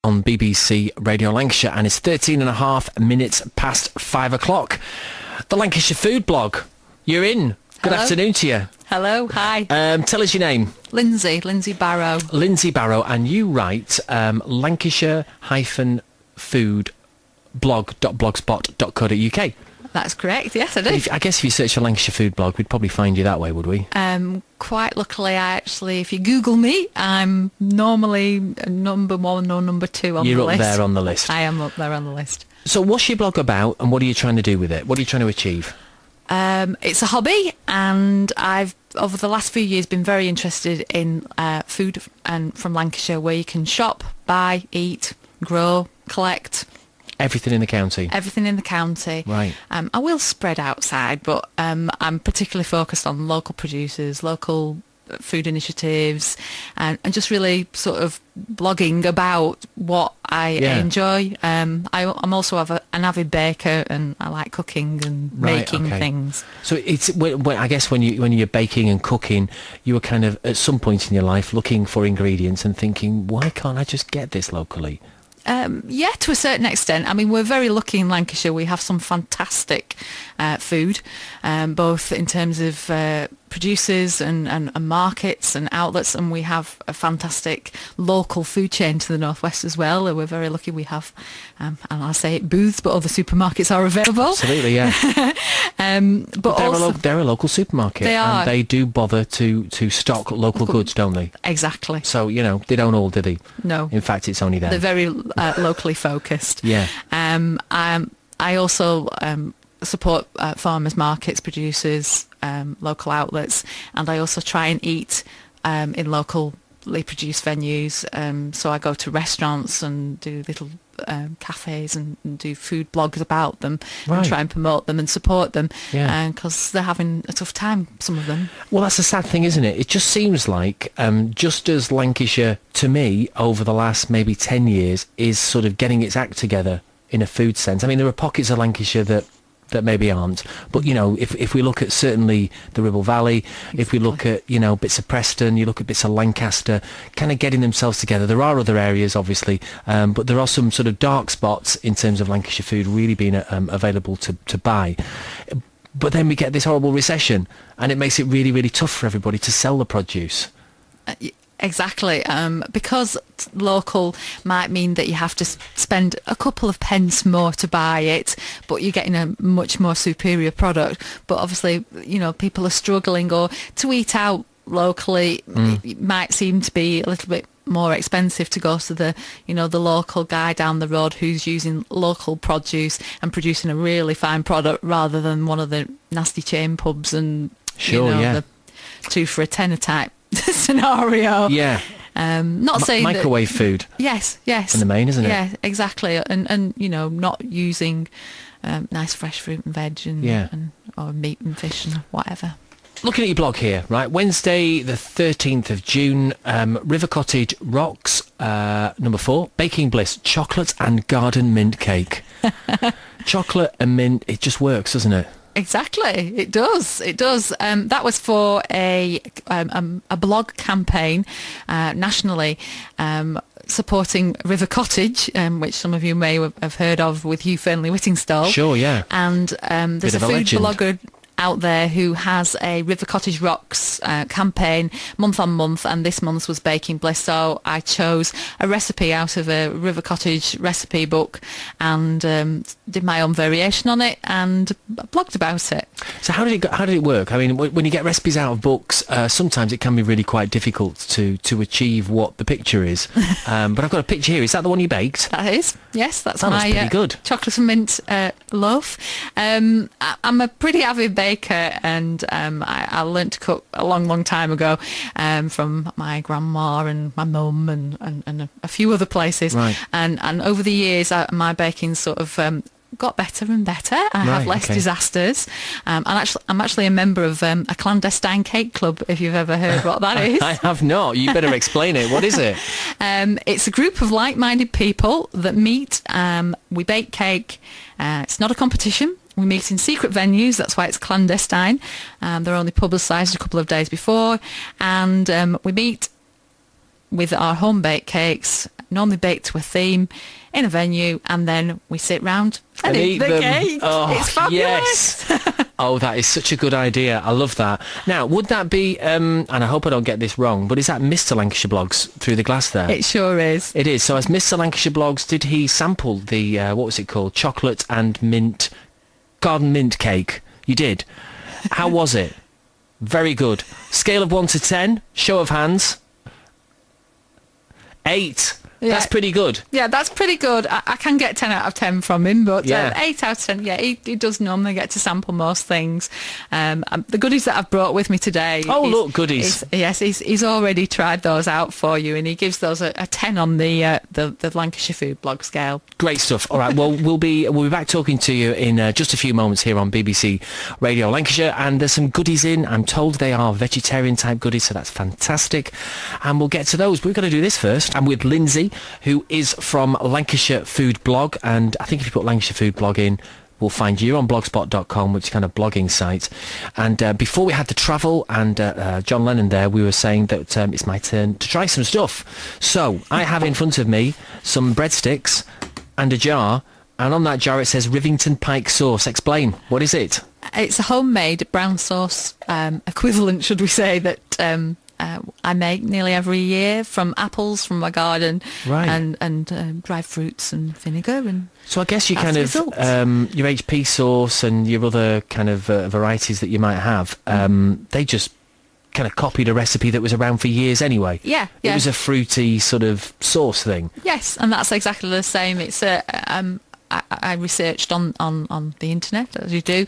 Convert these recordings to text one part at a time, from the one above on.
on BBC Radio Lancashire, and it's 13 and a half minutes past 5 o'clock. The Lancashire Food Blog. You're in. Good Hello. afternoon to you. Hello, hi. Tell us your name. Lindsay Barrow. Lindsay Barrow, and you write Lancashire-foodblog.blogspot.co.uk. That's correct, yes I do. I guess if you search for Lancashire Food Blog, we'd probably find you that way, would we? Quite luckily, if you Google me, I'm normally number 1 or number 2 on You're the up list. there on the list. I am up there on the list. So what's your blog about, and what are you trying to do with it? What are you trying to achieve? It's a hobby, and I've, over the last few years, been very interested in food and from Lancashire, where you can shop, buy, eat, grow, collect. Everything in the county? Everything in the county. Right. I will spread outside, but I'm particularly focused on local producers, local food initiatives, and just really sort of blogging about what I enjoy. I'm also an avid baker, and I like cooking and making things. So it's I guess when you're baking and cooking, you were kind of at some point in your life looking for ingredients and thinking, why can't I just get this locally? Yeah, to a certain extent. I mean, we're very lucky in Lancashire. We have some fantastic food, both in terms of producers and markets and outlets, and we have a fantastic local food chain to the northwest as well. We're very lucky. We have, and I say it, booths, but other supermarkets are available. Absolutely, yeah. But they're a local supermarket. They are. And they do bother to stock local goods, don't they? Exactly. So, they don't all, do they? No. In fact, it's only them. They're very locally focused. Yeah. I also support farmers markets, producers, local outlets, and I also try and eat in locally produced venues. So I go to restaurants and do little cafes and do food blogs about them, and try and promote them and support them, because they're having a tough time, some of them. Well, that's a sad thing, isn't it? It just seems like just as Lancashire, to me, over the last maybe 10 years, is sort of getting its act together in a food sense. I mean, there are pockets of Lancashire that maybe aren't, but if we look at certainly the Ribble Valley, if we look at bits of Preston, you look at bits of Lancaster, kind of getting themselves together. There are other areas obviously, but there are some sort of dark spots in terms of Lancashire food really being available to buy. But then we get this horrible recession, and it makes it really, really tough for everybody to sell the produce. Exactly, because local might mean that you have to spend a couple of pence more to buy it, but you're getting a much more superior product. But obviously, people are struggling, or to eat out locally, it might seem to be a little bit more expensive to go to the local guy down the road who's using local produce and producing a really fine product, rather than one of the nasty chain pubs and the 2 for a tenner type scenario. Yeah. Not saying microwave food. Yes. In the main, isn't it? Yeah, exactly. And not using nice fresh fruit and veg or meat and fish and whatever. Looking at your blog here, right? Wednesday, the 13th of June, River Cottage Rocks, number 4, Baking Bliss, chocolate and garden mint cake. Chocolate and mint, it just works, doesn't it? Exactly, it does. That was for a blog campaign nationally, supporting River Cottage, which some of you may have heard of, with Hugh Fernley-Whittingstall. Sure, yeah. And there's a food blogger out there who has a River Cottage Rocks campaign month on month, and this month's was Baking Bliss. So I chose a recipe out of a River Cottage recipe book and did my own variation on it and blogged about it. So how did it work? I mean, when you get recipes out of books, sometimes it can be really quite difficult to achieve what the picture is. But I've got a picture here. Is that the one you baked? That is. Yes, that's that my pretty good. Chocolate and mint loaf. I'm a pretty avid baker, and I learnt to cook a long time ago from my grandma and my mum and a few other places. Right. And over the years, my baking sort of got better and better. I have less disasters. I'm actually a member of a clandestine cake club, if you've ever heard what that is. I have not. You better explain it. What is it? It's a group of like-minded people that meet. We bake cake. It's not a competition. We meet in secret venues, that's why it's clandestine. They're only publicised a couple of days before. And we meet with our home-baked cakes, normally baked to a theme in a venue, and then we sit round and eat the cake. Oh, it's fabulous. Yes. Oh, that is such a good idea. I love that. Now, would that be, and I hope I don't get this wrong, but is that Mr. Lancashire Blogs through the glass there? It sure is. It is. So as Mr. Lancashire Blogs, did he sample the, what was it called? Chocolate and mint, garden mint cake? You did. How was it? Very good. Scale of 1 to 10, show of hands. 8. Yeah. That's pretty good. Yeah, that's pretty good. I can get 10 out of 10 from him, but Yeah. 8 out of 10, yeah, he does normally get to sample most things. The goodies that I've brought with me today... Oh, look, goodies. Yes, he's already tried those out for you, and he gives those a 10 on the Lancashire Food Blog scale. Great stuff. All right, well, we'll be back talking to you in just a few moments here on BBC Radio Lancashire, and there's some goodies in. I'm told they are vegetarian-type goodies, so that's fantastic. And we'll get to those. We've got to do this first. I'm with Lindsay, who is from Lancashire Food Blog, and I think if you put Lancashire Food Blog in, we'll find you on blogspot.com, which is kind of blogging site. And before we had the travel and John Lennon there, we were saying that it's my turn to try some stuff. So I have in front of me some breadsticks and a jar, and on that jar it says Rivington Pike sauce. Explain, what is it? It's a homemade brown sauce equivalent, should we say, that I make nearly every year from apples from my garden, Right. and dried fruits and vinegar. And So I guess you that's kind the of, result. your HP sauce and your other kind of varieties that you might have, they just kind of copied a recipe that was around for years anyway. Yeah, It yeah. was a fruity sort of sauce thing. Yes, and that's exactly the same. It's I researched on the internet, as you do,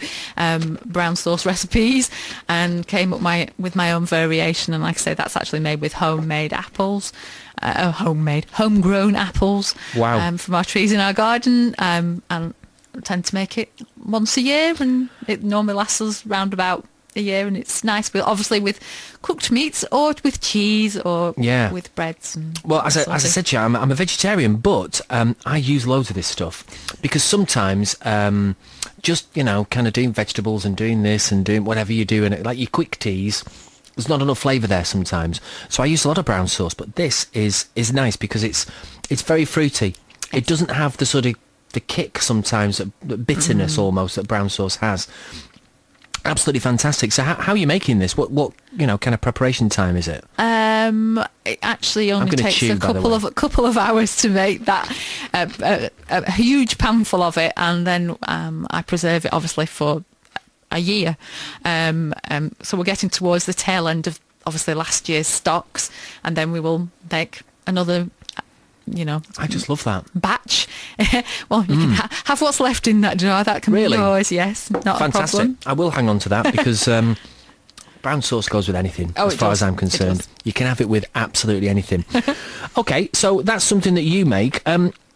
brown sauce recipes, and came up with my own variation. And like I say, that's actually made with homemade apples, homegrown apples. Wow. From our trees in our garden, and I tend to make it once a year, and it normally lasts us round about a year, and it's nice, but obviously with cooked meats or with cheese or Yeah. with breads. And Well, as that I sort of- said to you, I'm a vegetarian, but I use loads of this stuff because sometimes just, kind of doing vegetables and doing this and doing whatever you do, and like your quick teas, there's not enough flavour there sometimes. So I use a lot of brown sauce, but this is nice because it's very fruity. It doesn't have the sort of the kick sometimes, the bitterness almost that brown sauce has. Absolutely fantastic. So how are you making this? What kind of preparation time is it? It actually I'm only gonna takes chew, a by the couple of hours to make that, a huge panful of it, and then I preserve it obviously for a year. So we're getting towards the tail end of obviously last year's stocks, and then we will make another. I just love that. Batch. Well, you can have what's left in that jar. That can Really? be yours. Yes, not Fantastic. a problem. I will hang on to that because brown sauce goes with anything, Oh, as it far does. as I'm It concerned. does. You can have it with absolutely anything. Okay, so that's something that you make.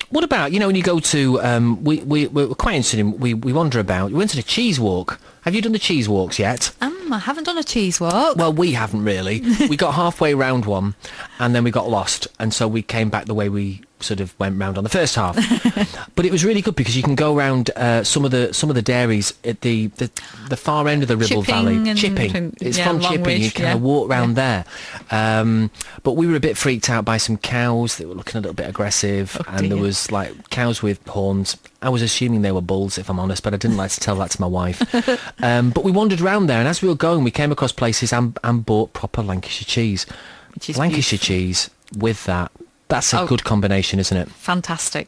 What about, when you go to, we're quite interested in, we wander about. We went to the cheese walk. Have you done the cheese walks yet? I haven't done a cheese walk. Well, we haven't really. We got halfway round one, and then we got lost, and so we came back the way we sort of went round on the first half. But it was really good because you can go around some of the dairies at the far end of the Ribble Valley. Chipping. It's from Chipping. You kind of walk round there. But we were a bit freaked out by some cows that were looking a little bit aggressive, and there dear. was like cows with horns. I was assuming they were bulls, if I'm honest, but I didn't like to tell that to my wife. But we wandered around there, and as we were going, we came across places and bought proper Lancashire cheese. Which is Lancashire beautiful. cheese with that. That's a Oh. good combination, isn't it? Fantastic.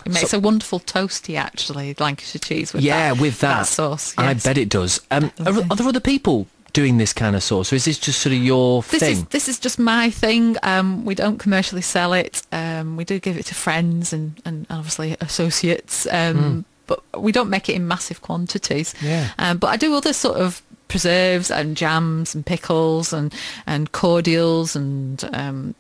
It makes a wonderful toasty, actually, Lancashire cheese with Yeah, that. with that sauce. I Yes. bet it does. Are there other people doing this kind of sauce, or is this just sort of your thing? This is just my thing. We don't commercially sell it. We do give it to friends and obviously associates. But we don't make it in massive quantities. Yeah. But I do other sort of preserves and jams and pickles and cordials and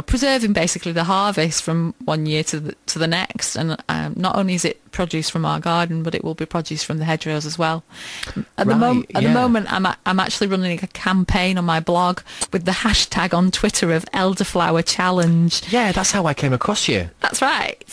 preserving basically the harvest from one year to the next. And not only is it produce from our garden, but it will be produce from the hedgerows as well. At the moment, I'm actually running a campaign on my blog with the hashtag on Twitter of Elderflower Challenge. Yeah, that's how I came across you. That's right.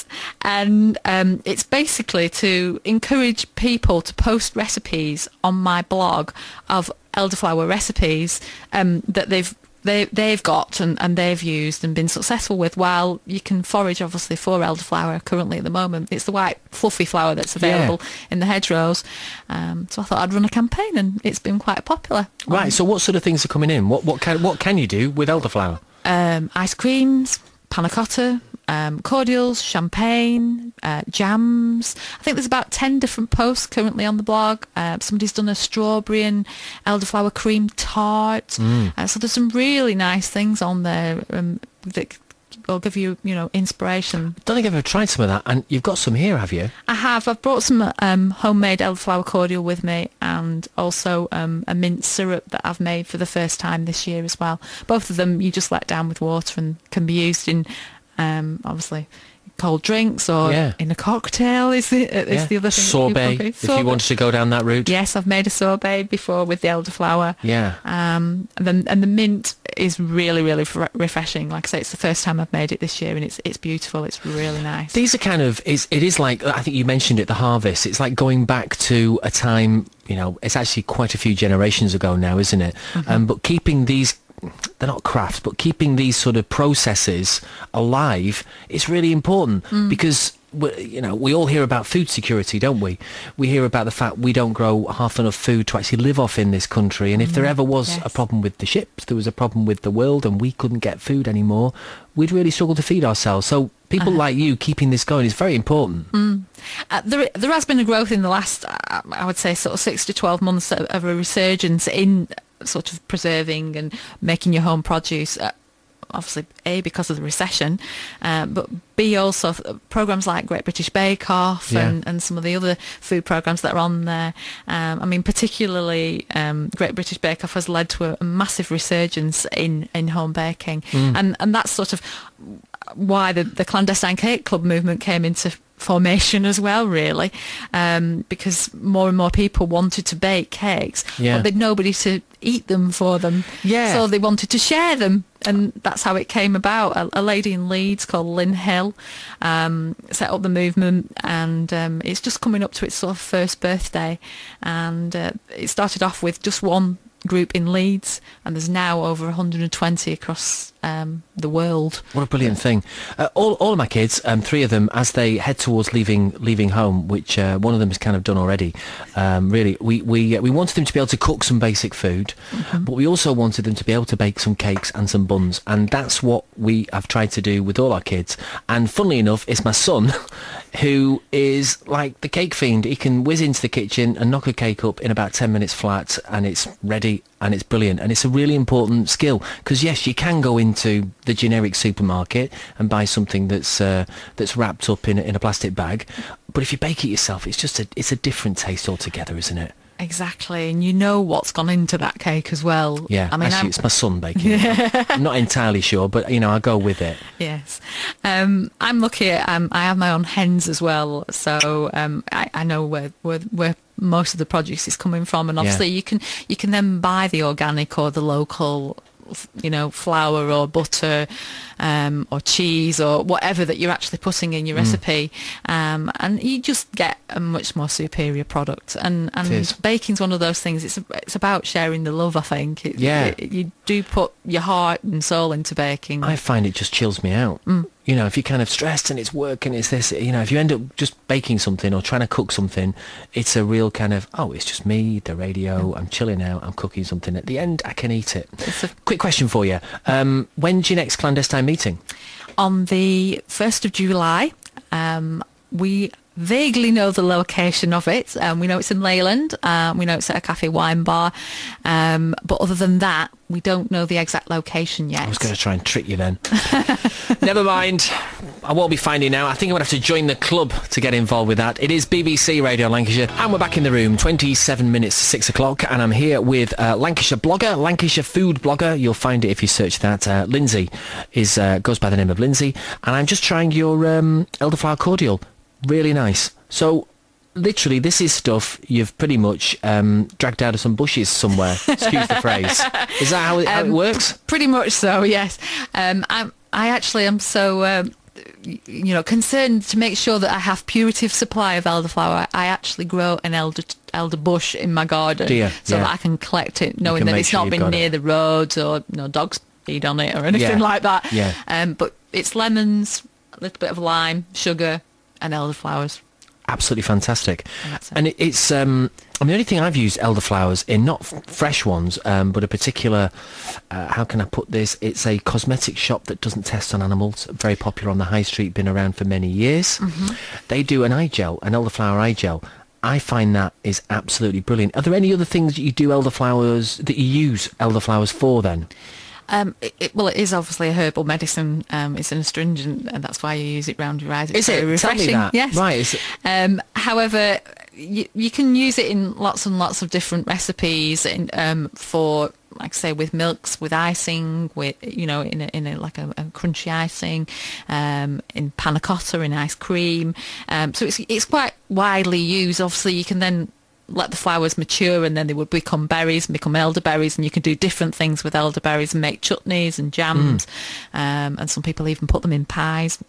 And it's basically to encourage people to post recipes on my blog of elderflower recipes that they've they've got and they've used and been successful with, while you can forage obviously for elderflower currently at the moment. It's the white fluffy flower that's available in the hedgerows. So I thought I'd run a campaign, and it's been quite popular. Right, so what sort of things are coming in? What can you do with elderflower? Ice creams, panna cotta, cordials, champagne, jams. I think there's about 10 different posts currently on the blog. Somebody's done a strawberry and elderflower cream tart. So there's some really nice things on there that will give you, inspiration. I don't think I've ever tried some of that. And you've got some here, have you? I have. I've brought some homemade elderflower cordial with me, and also a mint syrup that I've made for the first time this year as well. Both of them you just let down with water and can be used in obviously cold drinks or in a cocktail is the other thing. Sorbet, if you wanted to go down that route. Yes, I've made a sorbet before with the elderflower. Yeah. And the mint is really, really refreshing. Like I say, it's the first time I've made it this year, and it's beautiful. It's really nice. These are kind of, it is like, I think you mentioned it, the harvest. It's like going back to a time, it's actually quite a few generations ago now, isn't it? But keeping these, they're not crafts, but keeping these sort of processes alive is really important, because we all hear about food security, don't we? We hear about the fact we don't grow half enough food to actually live off in this country, and if there ever was a problem with the ships, there was a problem with the world, and we couldn't get food anymore, we'd really struggle to feed ourselves. So people like you keeping this going is very important. There has been a growth in the last, I would say, sort of 6 to 12 months of a resurgence in sort of preserving and making your home produce. Obviously, A, because of the recession, but B, also programmes like Great British Bake Off and some of the other food programmes that are on there. I mean, particularly Great British Bake Off has led to a massive resurgence in home baking, and that's sort of why the clandestine cake club movement came into formation as well, really, because more and more people wanted to bake cakes, but they'd nobody to eat them for them, so they wanted to share them, and that's how it came about. A lady in Leeds called Lynn Hill set up the movement, and it's just coming up to its sort of first birthday, and it started off with just one group in Leeds, and there's now over 120 across the world. What a brilliant thing. All of my kids, 3 of them, as they head towards leaving home, which one of them has kind of done already, really, we wanted them to be able to cook some basic food, but we also wanted them to be able to bake some cakes and some buns, and that's what we have tried to do with all our kids. And funnily enough, it's my son who is like the cake fiend. He can whiz into the kitchen and knock a cake up in about 10 minutes flat, and it's ready, and it's brilliant. And it's a really important skill, because yes, you can go into the generic supermarket and buy something that's wrapped up in a plastic bag, but if you bake it yourself, it's a different taste altogether, isn't it? Exactly, and you know what's gone into that cake as well. Yeah, I mean, actually, it's my son baking it. I'm not entirely sure, but I go with it. Yes, I'm lucky. I have my own hens as well, so I know where most of the produce is coming from, and obviously you can then buy the organic or the local, flour or butter or cheese or whatever that you're actually putting in your recipe, and you just get a much more superior product. And baking's one of those things. It's about sharing the love, I think. You do put your heart and soul into baking. I find it just chills me out. If you're kind of stressed and it's work and it's this, if you end up just baking something or trying to cook something, it's a real kind of, it's just me, the radio, I'm chilling out, I'm cooking something. At the end, I can eat it. Quick question for you. When's your next clandestine meeting? On the 1st of July. We vaguely know the location of it. We know it's in Leyland. We know it's at a cafe wine bar. But other than that, we don't know the exact location yet. I was going to try and trick you then. Never mind. I won't be finding out. I think I'm going to have to join the club to get involved with that. It is BBC Radio Lancashire, and we're back in the room, 27 minutes to 6 o'clock, and I'm here with Lancashire blogger, Lancashire food blogger. You'll find it if you search that. Lindsay goes by the name of Lindsay, and I'm just trying your elderflower cordial. Really nice. So, literally, this is stuff you've pretty much dragged out of some bushes somewhere. Excuse the phrase. Is that how it works? Pretty much so, yes. I actually am so concerned to make sure that I have purity of supply of elderflower. I actually grow an elder bush in my garden, that I can collect it, knowing that it's not been near the roads or dogs feed on it or anything like that. Yeah. But it's lemons, a little bit of lime, sugar, and elderflowers. Absolutely fantastic. And it's the only thing I've used elderflowers in, not fresh ones, but a particular, how can I put this? It's a cosmetic shop that doesn't test on animals, very popular on the high street, been around for many years. They do an eye gel, an elderflower eye gel. I find that is absolutely brilliant. Are there any other things that you do elderflowers, that you use elderflowers for then? Well, it is obviously a herbal medicine. It's an astringent, and that's why you use it round your eyes. It's Is very it? refreshing. Tell me that. Yes. Right. However, you can use it in lots and lots of different recipes. For, like I say, with milks, with icing, with in a like a crunchy icing, in panna cotta, in ice cream. So it's quite widely used. Obviously, you can then let the flowers mature and then they would become berries and become elderberries, and you can do different things with elderberries and make chutneys and jams, and some people even put them in pies.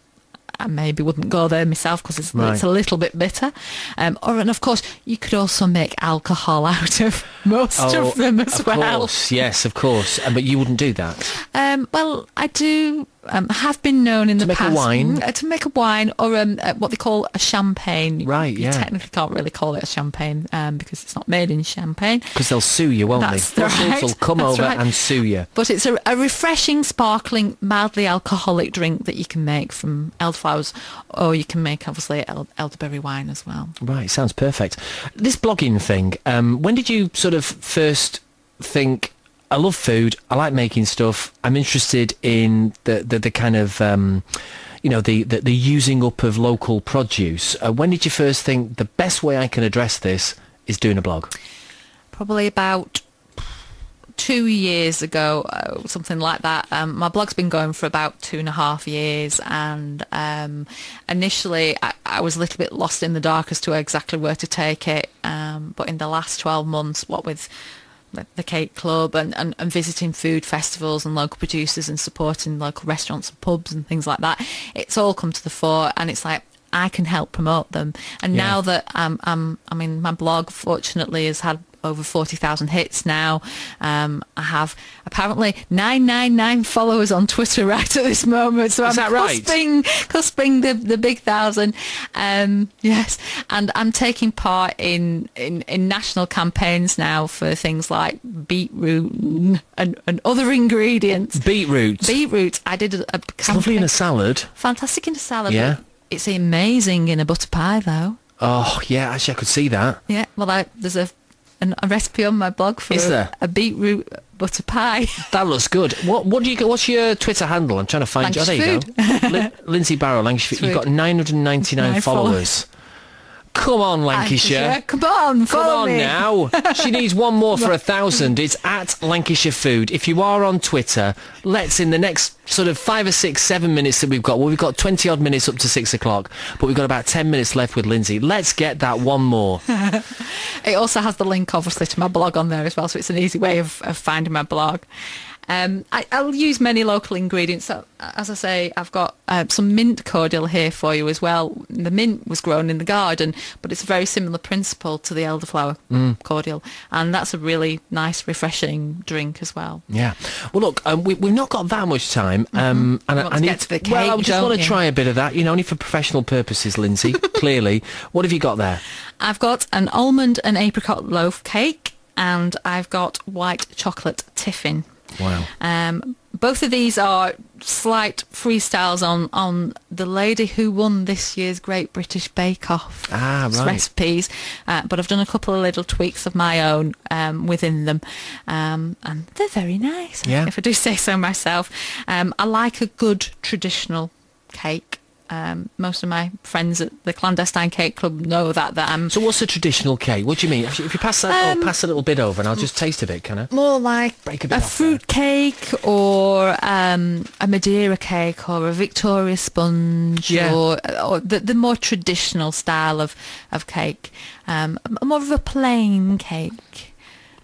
I maybe wouldn't go there myself because it's a little bit bitter. And of course, you could also make alcohol out of most of them as well. Of course, yes, of course. But you wouldn't do that? Well, I do. Have been known in the past to make a wine or what they call a champagne. Right, you technically can't really call it a champagne because it's not made in Champagne. Because they'll sue you, won't they? Right. They'll come over and sue you. But it's a refreshing, sparkling, mildly alcoholic drink that you can make from elderflowers, or you can make, obviously, elderberry wine as well. Right, sounds perfect. This blogging thing, when did you sort of first think, I love food, I like making stuff, I'm interested in the kind of, the using up of local produce. When did you first think the best way I can address this is doing a blog? Probably about 2 years ago, something like that. My blog's been going for about 2.5 years, and initially I was a little bit lost in the dark as to exactly where to take it, but in the last 12 months, what with the Cake Club and visiting food festivals and local producers and supporting local restaurants and pubs and things like that, it's all come to the fore, and it's like I can help promote them. And now that my blog fortunately has had over 40,000 hits now. I have apparently 999 followers on Twitter right at this moment. So Is I'm cusping the big 1,000. Yes, and I'm taking part in national campaigns now for things like beetroot and other ingredients. Beetroot. I did a campaign. It's lovely in a salad. Fantastic in a salad. Yeah. It's amazing in a butter pie, though. Oh, yeah, actually I could see that. Yeah, well, there's a recipe on my blog for a beetroot butter pie. That looks good. What's your Twitter handle? I'm trying to find you. Oh, there you go. Lindsay Barrow, Lancashire Food. You've got 999 followers. Come on, Lancashire. Come on, follow me. Now. She needs one more for 1,000. It's at Lancashire Food. If you are on Twitter, let's, in the next sort of 5 or 6, 7 minutes that we've got 20 odd minutes up to 6 o'clock, but we've got about 10 minutes left with Lindsay. Let's get that one more. It also has the link, obviously, to my blog on there as well, so it's an easy way of finding my blog. I'll use many local ingredients. So, as I say, I've got some mint cordial here for you as well. The mint was grown in the garden, but it's a very similar principle to the elderflower cordial, and that's a really nice, refreshing drink as well. Yeah. Well, look, we've not got that much time, and I need to get to the cake. Well, I just want to try a bit of that, only for professional purposes, Lindsay. Clearly, what have you got there? I've got an almond and apricot loaf cake, and I've got white chocolate tiffin. Wow. Both of these are slight freestyles on the lady who won this year's Great British Bake Off recipes, but I've done a couple of little tweaks of my own within them, and they're very nice, if I do say so myself. I like a good traditional cake. Most of my friends at the Clandestine Cake Club know that I'm... So what's a traditional cake? What do you mean? If you pass that, pass a little bit over and I'll just taste of it, can I? More like a fruit cake, or a Madeira cake, or a Victoria sponge, or the more traditional style of cake. More of a plain cake.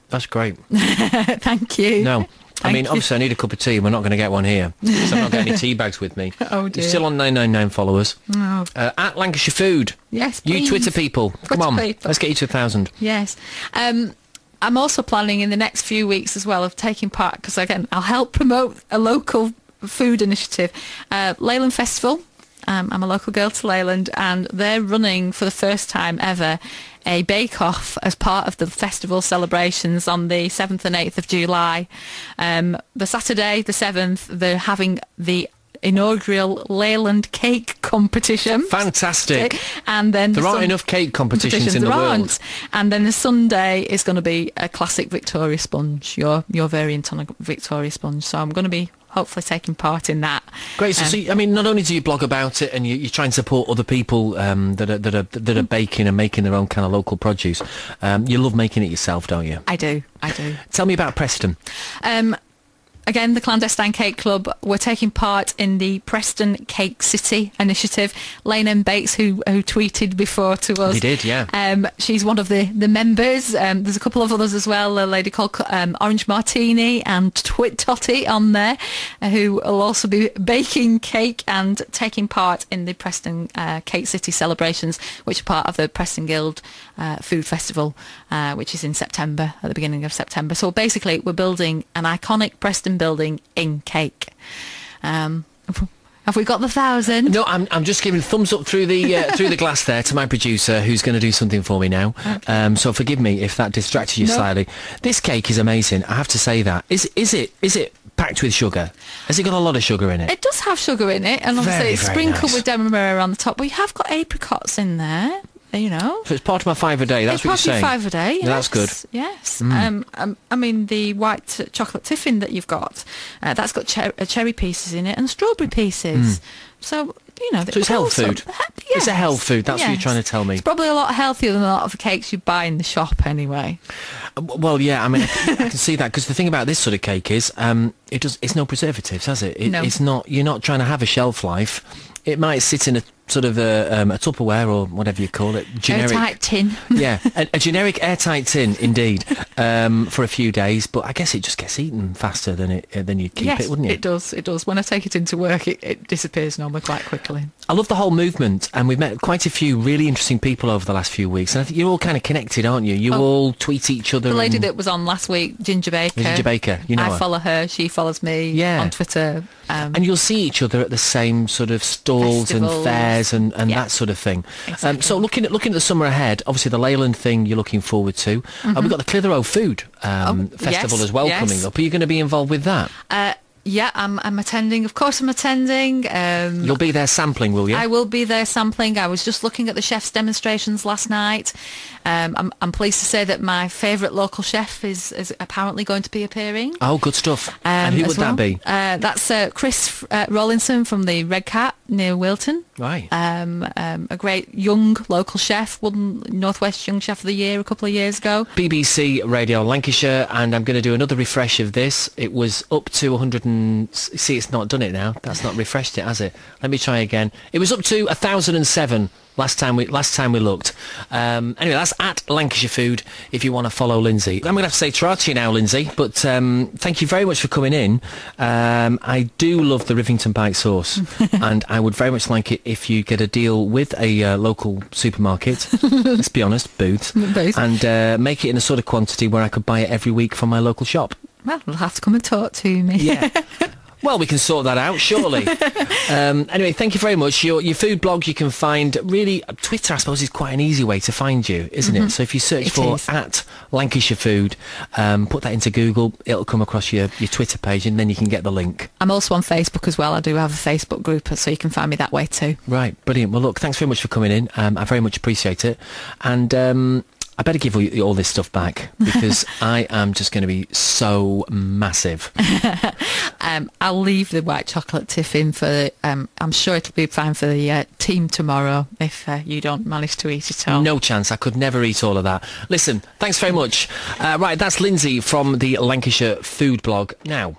That's great. Thank you. No. Obviously I need a cup of tea, and we're not going to get one here, so I'm not getting any tea bags with me. Oh dear. You're still on 999 followers. Oh. At Lancashire Food. Yes, please. You Twitter people. Come on, let's get you to 1,000. Yes. I'm also planning in the next few weeks as well of taking part, because again, I'll help promote a local food initiative, Leyland Festival. I'm a local girl to Leyland, and they're running for the first time ever a bake-off as part of the festival celebrations on the 7th and 8th of July. The Saturday, the 7th, they're having the inaugural Leyland cake competition. Fantastic. And then there aren't enough cake competitions in the world. And then the Sunday is going to be a classic Victoria sponge, your variant on a Victoria sponge. So I'm going to be hopefully taking part in that. Great. So, I mean, not only do you blog about it and you try and support other people that are baking and making their own kind of local produce, you love making it yourself, don't you? I do. Tell me about Preston. Again, the Clandestine Cake Club, we're taking part in the Preston Cake City initiative. Lane M. Bates, who tweeted before to us. He did, yeah. She's one of the members. There's a couple of others as well, a lady called Orange Martini and Twit Totty on there, who will also be baking cake and taking part in the Preston Cake City celebrations, which are part of the Preston Guild Food Festival, which is in September, at the beginning of September. So basically, we're building an iconic Preston building in cake. Have we got the 1,000? No, I'm just giving thumbs up through the glass there to my producer, who's going to do something for me now. Okay. So forgive me if that distracted you slightly. This cake is amazing. I have to say that. Is it packed with sugar? Has it got a lot of sugar in it? It does have sugar in it, and obviously very, it's very sprinkled nice. with demerara on the top. But you have got apricots in there. You know, so it's part of my 5 a day. That's what you're saying. Part of your 5 a day. Yes. That's good. Yes. I mean, the white chocolate tiffin that you've got, that's got cherry pieces in it and strawberry pieces. So you know, so it's health food. Yes. It's a health food. That's what you're trying to tell me. It's probably a lot healthier than a lot of the cakes you buy in the shop, anyway. Well, yeah. I mean, I can see that, because the thing about this sort of cake is, it's no preservatives, has it? No. It's not. You're not trying to have a shelf life. It might sit in a sort of a Tupperware or whatever you call it, generic airtight tin. Yeah, a generic airtight tin, indeed, for a few days. But I guess it just gets eaten faster than you'd keep it, wouldn't it? It does. When I take it into work, it disappears normally quite quickly. I love the whole movement, and we've met quite a few really interesting people over the last few weeks, and I think you're all kind of connected, aren't you? You all tweet each other. The lady that was on last week, Ginger Baker. You know her. I follow her. She follows me on Twitter. And you'll see each other at the same sort of stalls festivals. And fairs and that sort of thing. Exactly. So looking at the summer ahead, obviously the Leyland thing you're looking forward to. We've got the Clitheroe Food Festival as well coming up. Are you going to be involved with that? Yeah, I'm attending. Of course, I'm attending. You'll be there sampling, will you? I will be there sampling. I was just looking at the chef's demonstrations last night. I'm pleased to say that my favourite local chef is apparently going to be appearing. Oh, good stuff. And who would that be? That's Chris Rollinson from the Red Cat near Wilton. Right. A great young local chef, won North West Young Chef of the Year a couple of years ago. BBC Radio Lancashire, and I'm going to do another refresh of this. It was up to 100 and... See, it's not done it now. That's not refreshed it, has it? Let me try again. It was up to 1,007 last time we looked. Anyway, that's at Lancashire Food if you want to follow Lindsay. I'm going to have to say ta to you now, Lindsay, but thank you very much for coming in. I do love the Rivington Pike sauce, and I would very much like it if you get a deal with a local supermarket, let's be honest, Booths, and make it in a sort of quantity where I could buy it every week from my local shop. Well, you'll have to come and talk to me. Yeah. Well, we can sort that out, surely. Anyway, thank you very much. Your food blog you can find, really, Twitter, I suppose, is quite an easy way to find you, isn't it? So if you search at Lancashire Food, put that into Google, it'll come across your Twitter page, and then you can get the link. I'm also on Facebook as well. I do have a Facebook group, so you can find me that way too. Right, brilliant. Well, look, thanks very much for coming in. I very much appreciate it. And... I better give all this stuff back, because I am just going to be so massive. I'll leave the white chocolate tiffin for... I'm sure it'll be fine for the team tomorrow if you don't manage to eat it all. No chance. I could never eat all of that. Listen, thanks very much. Right, that's Lindsay from the Lancashire Food blog. Now...